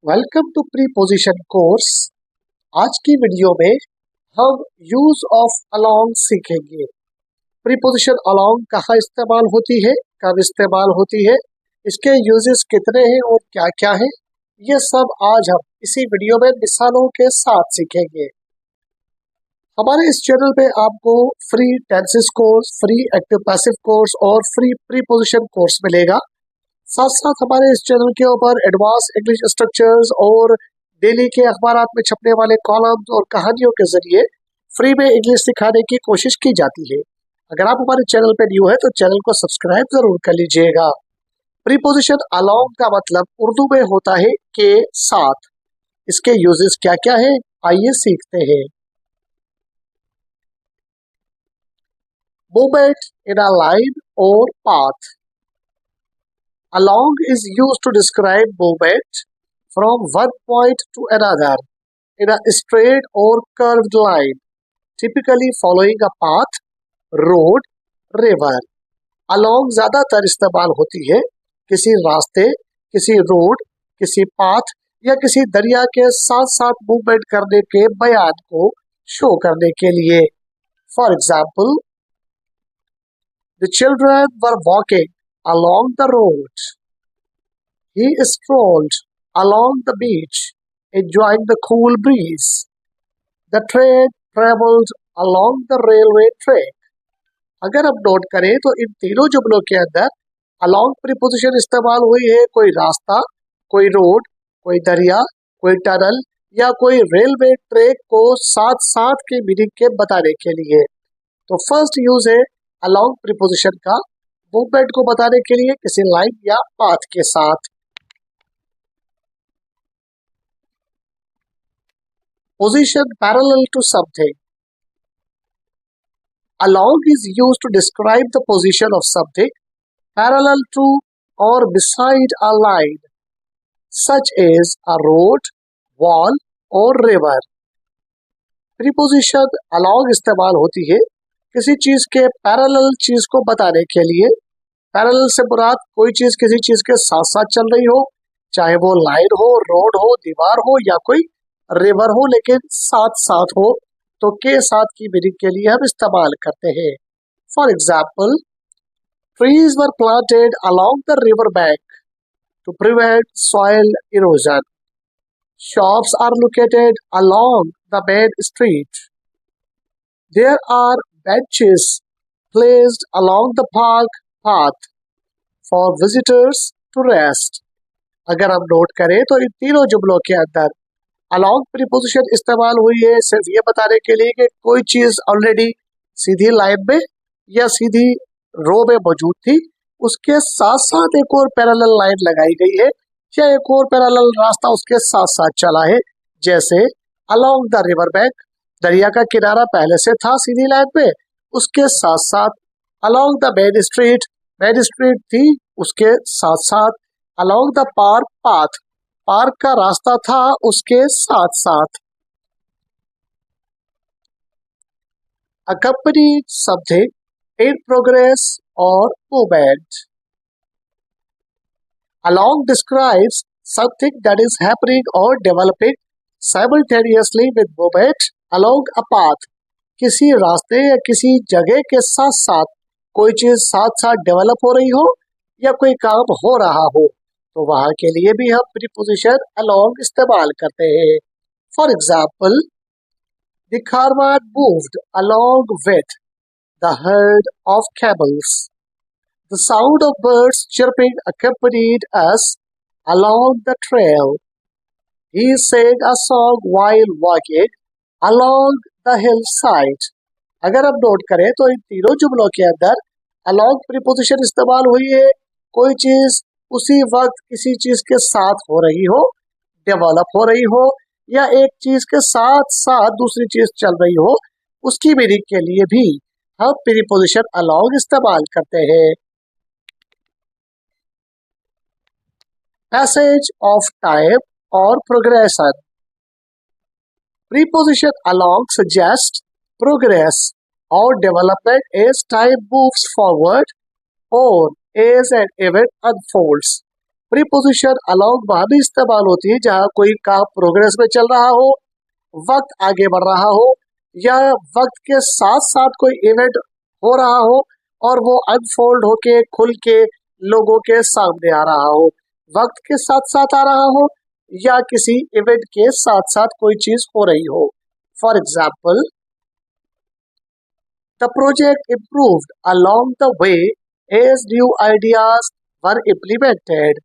Welcome to preposition course. आज की video में हम यूज ऑफ अलोंग सीखेंगे। प्रीपोजिशन अलोंग कहाँ इस्तेमाल होती है, कब इस्तेमाल होती है, इसके यूजेस कितने हैं और क्या क्या है, ये सब आज हम इसी वीडियो में मिसालों के साथ सीखेंगे। हमारे इस चैनल पे आपको free tenses course, free active passive course और फ्री प्रीपोजिशन कोर्स मिलेगा। साथ साथ हमारे इस चैनल के ऊपर एडवांस इंग्लिश स्ट्रक्चर्स और डेली के अखबारात में छपने वाले कॉलम्स और कहानियों के जरिए फ्री में इंग्लिश सिखाने की कोशिश की जाती है। अगर आप हमारे चैनल पे न्यू है तो चैनल को सब्सक्राइब जरूर कर लीजिएगा। प्रीपोजिशन अलोंग का मतलब उर्दू में होता है के साथ। इसके यूजेस क्या क्या है, आइए सीखते हैं। मूवमेंट इन अ लाइन और path. Along is used to describe movement from one point to another in a straight or curved line, typically following a path, road, river. Along ज़्यादातर इस्तेमाल होती है किसी रास्ते, किसी रोड, किसी पाथ या किसी दरिया के साथ साथ मूवमेंट करने के बयान को शो करने के लिए। For example, the children were walking along the road. He strolled along the beach, enjoying the cool breeze. The train traveled along the railway track. अगर हम नोट करें तो इन तीनों जुमलों के अंदर along प्रीपोजिशन इस्तेमाल हुई है कोई रास्ता, कोई रोड, कोई दरिया, कोई टनल या कोई रेलवे ट्रैक को साथ साथ के मीनिंग के बताने के लिए। तो फर्स्ट यूज है along प्रीपोजिशन का मूवमेंट को बताने के लिए किसी लाइन या पाथ के साथ। Position parallel to something. Along is used to describe the position of something parallel to or beside a line, such as a road, wall or river. Preposition along इस्तेमाल होती है किसी चीज के पैरेलल चीज को बताने के लिए। पैरेलल से मुराद कोई चीज किसी चीज के साथ साथ चल रही हो, चाहे वो लाइन हो, रोड हो, दीवार हो या कोई रिवर हो, लेकिन साथ साथ हो तो के साथ की मीनिंग के लिए हम इस्तेमाल करते हैं। For example, trees were planted along the river bank to prevent soil erosion. Shops are located along the main street. There are benches placed along the park path for visitors to rest. अगर हम note करें तो इन तीनों जुमलों के अंदर along preposition इस्तेमाल हुई है सिर्फ ये बताने के लिए कि कोई चीज ऑलरेडी सीधी लाइन में या सीधी रो में मौजूद थी, उसके साथ साथ एक और पैरेलल लाइन लगाई गई है या एक और पैरेलल रास्ता उसके साथ साथ चला है। जैसे अलोंग द रिवर बैंक, दरिया का किनारा पहले से था सीधी लाइन पे, उसके साथ साथ अलोंग द मेन स्ट्रीट थी, उसके साथ साथ along the park path, park का रास्ता था उसके साथ साथ। Accompanied something in progress or movement. Along describes something that is happening or developing simultaneously with movement along a path. किसी रास्ते या किसी जगह के साथ साथ कोई चीज साथ साथ डेवलप हो रही हो या कोई काम हो रहा हो, तो वहां के लिए भी हम प्रीपोजिशन along इस्तेमाल करते हैं। For example, the caravan moved along with the herd of camels. The sound of birds chirping accompanied us along the trail. He sang a song while walking along the hillside. अगर हम note करें तो इन तीनों जुमलों के अंदर along preposition इस्तेमाल हुई है कोई चीज उसी वक्त किसी चीज के साथ हो रही हो, डेवलप हो रही हो या एक चीज के साथ साथ दूसरी चीज चल रही हो, उसकी मीनिंग के लिए भी हम प्रीपोजिशन along इस्तेमाल करते हैं। पैसेज ऑफ टाइम और progression. Preposition along suggests progress or development as time moves forward or as an event unfolds. Preposition along वहां भी इस्तेमाल होती है जहां कोई काम प्रोग्रेस में चल रहा हो, वक्त आगे बढ़ रहा हो, या वक्त के साथ साथ कोई इवेंट हो रहा हो और वो अनफोल्ड होके खुल के लोगों के सामने आ रहा हो। वक्त के साथ साथ आ रहा हो या किसी इवेंट के साथ साथ कोई चीज हो रही हो। For example, the project improved along the way as new ideas were implemented.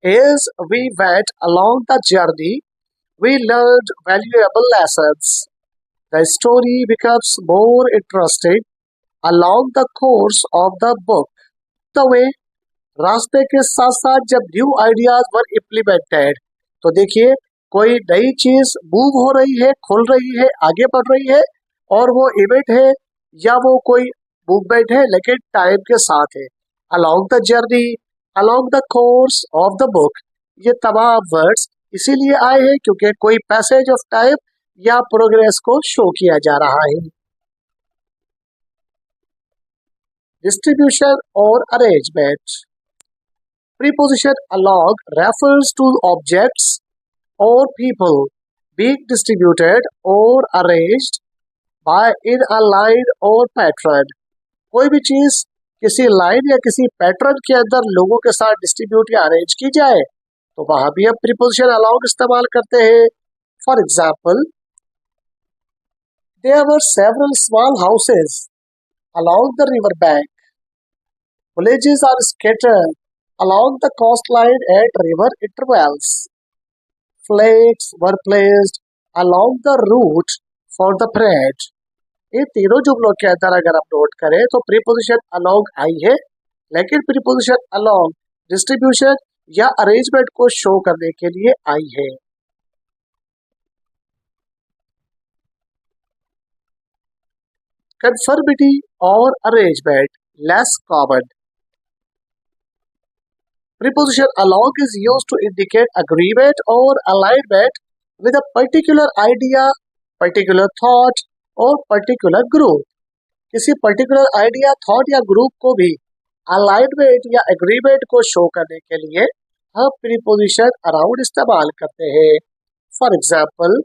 As we went along the journey, we learned valuable lessons. The story becomes more interesting along the course of the book. The way रास्ते के साथ साथ जब new ideas were implemented, तो देखिए कोई नई चीज मूव हो रही है, खुल रही है, आगे बढ़ रही है, और वो इवेंट है या वो कोई मूवमेंट है लेकिन टाइम के साथ है। Along the journey, along the course of the book, ये तमाम वर्ड्स इसीलिए आए हैं क्योंकि कोई पैसेज ऑफ टाइम या प्रोग्रेस को शो किया जा रहा है। डिस्ट्रीब्यूशन और arrangement. Preposition along refers to objects or people being distributed or arranged by in a line or pattern। कोई भी चीज किसी लाइन या किसी पैटर्न के अंदर लोगों के साथ डिस्ट्रीब्यूट या अरेंज की जाए तो वहां भी हम प्रीपोजिशन along इस्तेमाल करते हैं। For example, there were several small houses along the river bank. Villages are scattered along the coastline at river intervals. Flags were placed along the route for the bread. ये तीनों जुमलों के अंदर अगर हम note करें तो प्रीपोजिशन along आई है, लेकिन प्रीपोजिशन along डिस्ट्रीब्यूशन या अरेंजमेंट को शो करने के लिए आई है। कंफर्मिटी और arrangement less common. Preposition along is used to indicate agreement or alignment with a particular idea, particular thought or particular group. किसी particular idea, thought या group को भी alignment या agreement को show करने के लिए हम preposition around इस्तेमाल करते हैं। For example,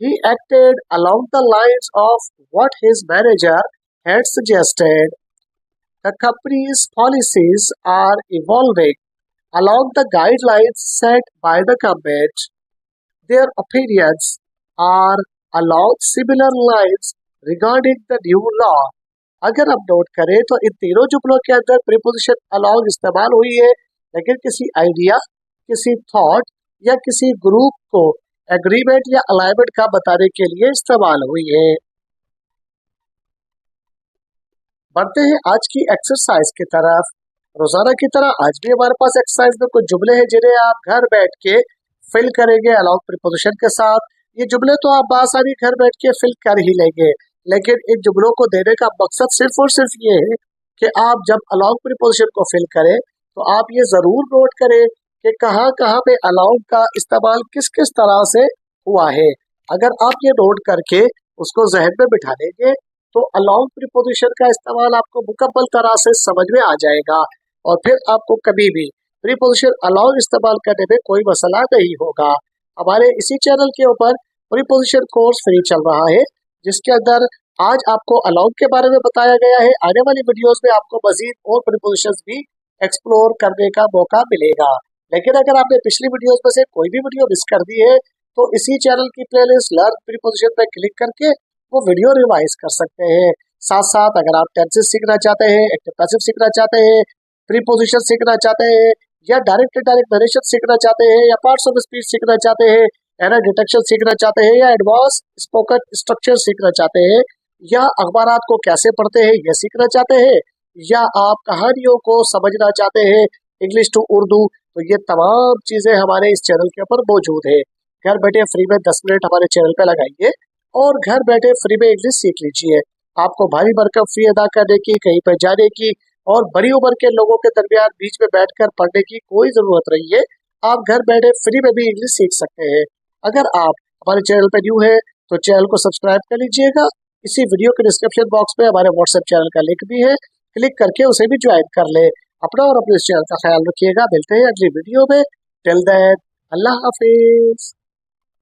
he acted along the lines of what his manager had suggested. The company's policies are evolving along the guidelines set by the government. Their opinions are along similar lines regarding the new law. अगर हम note करें तो इन तीनों जुमलों के अंदर preposition along इस्तेमाल हुई है, लेकिन किसी आइडिया, किसी थॉट या किसी ग्रुप को एग्रीमेंट या अलाइनमेंट का बताने के लिए इस्तेमाल हुई है। बढ़ते हैं आज की एक्सरसाइज की तरफ। रोजाना की तरह आज भी हमारे पास एक्सरसाइज में कुछ जुमले हैं जिन्हें आप घर बैठ के फिल करेंगे अलॉन्ग प्रीपोजिशन के साथ। ये जुमले तो आप आसानी घर बैठ के फिल कर ही लेंगे, लेकिन इन जुमलों को देने का मकसद सिर्फ और सिर्फ ये है कि आप जब अलॉन्ग प्रीपोजिशन को फिल करें तो आप ये जरूर नोट करें कि कहाँ कहाँ पे अलॉन्ग का इस्तेमाल किस किस तरह से हुआ है। अगर आप ये नोट करके उसको जहन में बिठा लेंगे तो अलॉन्ग प्रीपोजिशन का इस्तेमाल आपको मुकम्मल तरह से समझ में आ जाएगा और फिर आपको कभी भी प्रीपोजिशन अलॉन्ग इस्तेमाल करने में कोई मसला नहीं होगा। हमारे इसी चैनल के ऊपर प्रीपोजिशन कोर्स फ्री चल रहा है, जिसके अंदर आज आपको अलॉन्ग के बारे में बताया गया है। आने वाली वीडियोस में आपको मजीद और प्रीपोजिशंस भी एक्सप्लोर करने का मौका मिलेगा। लेकिन अगर आपने पिछली वीडियोस में से कोई भी वीडियो मिस कर दी है तो इसी चैनल की प्लेलिस्ट लर्न प्रीपोजिशन पर क्लिक करके वो वीडियो रिवाइज कर सकते हैं। साथ साथ अगर आप टेंसेस सीखना चाहते हैं, एक्टिव पैसिव सीखना चाहते हैं, प्रीपोजिशन सीखना चाहते हैं, या डायरेक्ट इनडायरेक्ट नरेशन सीखना चाहते हैं, या पार्ट्स ऑफ स्पीच सीखना चाहते हैं, एरर डिटेक्शन सीखना चाहते हैं, या एडवांस स्पोकन स्ट्रक्चर सीखना चाहते हैं, या अखबारात को कैसे पढ़ते हैं ये सीखना चाहते हैं, या आप कहानियों को समझना चाहते हैं इंग्लिश टू उर्दू, तो ये तमाम चीजें हमारे इस चैनल के ऊपर मौजूद है। घर बैठे फ्री में 10 मिनट हमारे चैनल पे लगाइए और घर बैठे फ्री में इंग्लिश सीख लीजिए। आपको भारी भरकम फी अदा करने की, कहीं पर जाने की और बड़ी उम्र के लोगों के दरमियान बीच में बैठकर पढ़ने की कोई जरूरत नहीं है। आप घर बैठे फ्री में भी इंग्लिश सीख सकते हैं। अगर आप हमारे चैनल पर न्यू है तो चैनल को सब्सक्राइब कर लीजिएगा। इसी वीडियो के डिस्क्रिप्शन बॉक्स में हमारे व्हाट्सएप चैनल का लिंक भी है, क्लिक करके उसे भी ज्वाइन कर ले। अपना और अपने चैनल का ख्याल रखिएगा। मिलते हैं अगली वीडियो में। टिल देन अल्लाह हाफिज।